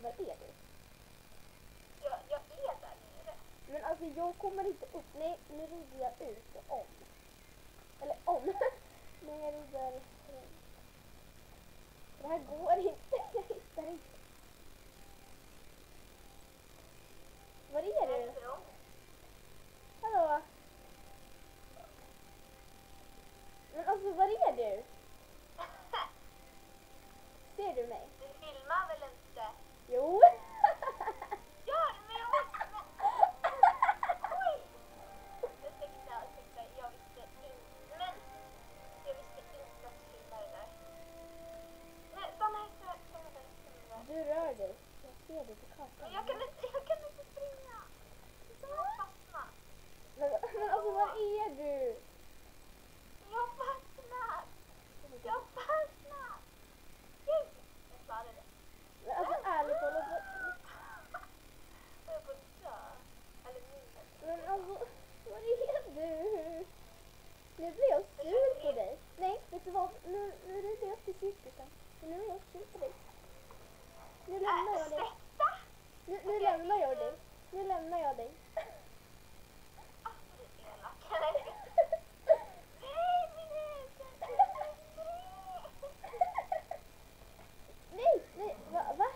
var är du? Jag är där nere. Men alltså jag kommer inte upp. Nej, nu rider jag ut om. Eller om. Nej, jag rider runt. Det här går inte. Jag hittar inte. Var är du? Hallå? Men alltså, var är du? Ser du mig? Du filmar väl inte? Jo. Gör det, men jag måste... Oj! Ursäkta, jag visste inte... Men... Jag visste inte att du filmade där. Nej, stanna här, stanna där. Du rör dig. Jag ser dig på kartan. Men jag kan inte springa. Jag har fastnat. Men alltså, var är du? Jag har fastnat. Jag har fastnat. Jag klarade det. Men alltså, ärligt talat. Jag är på att dö. Eller minnet. Men alltså, var är du? Nu blir jag sur på dig. Nej, vet du vad? Nu rider jag till cirkusen. Nu är jag sur på dig. Nu lämnar jag dig. Sätta! Nu lämnar jag dig. Nu lämnar jag dig. Du är elak. Nej, min häst! Nej, va?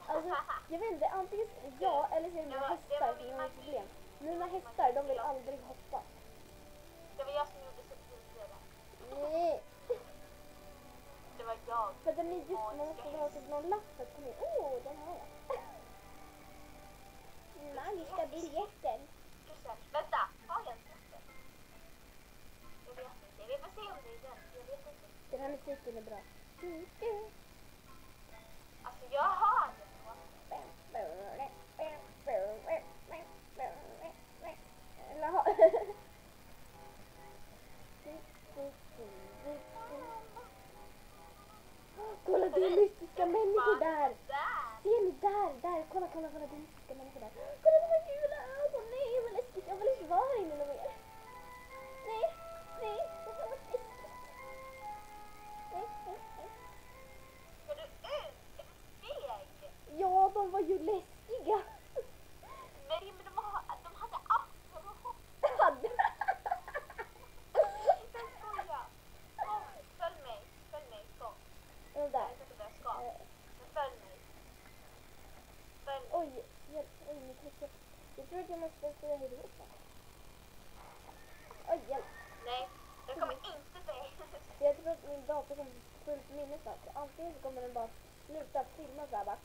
Alltså, jag vet inte, antingen jag eller så är det mina hästar som har problem. Mina hästar, de vill aldrig hoppa. Det var jag som gjorde så tidigare. Nej, Det var jag. för den är just, man måste ha typ någon lapp för att komma in. Den har jag. Magiska biljetten. Vänta, har jag inte den? Jag vet inte. Vi får se om det är den. Jag vet inte. Den här musiken är bra. Alltså jag har den. Kolla, det är mystiska människor där. Ser ni där? Kolla, det är mystiska människor där. Kolla, de har gula ögon. Nej, vad läskigt. Jag vill inte vara här inne någon mer. Nej, det var läskigt. Nej. Ska du ut? Är du feg? Ja, de var ju läskiga. Nej, men de hade afro. Hade. Jag skojar. Kom, följ mig, kom. Där. Jag vet inte vad jag ska. Men följ mig. Oj, mitt huvud. Jag tror att jag måste säga hej då. Oj, hjälp. Nej, jag kommer inte säga. Jag tror att min dator kommer fullt minne snart. Så antingen så kommer den bara sluta filma så här bara.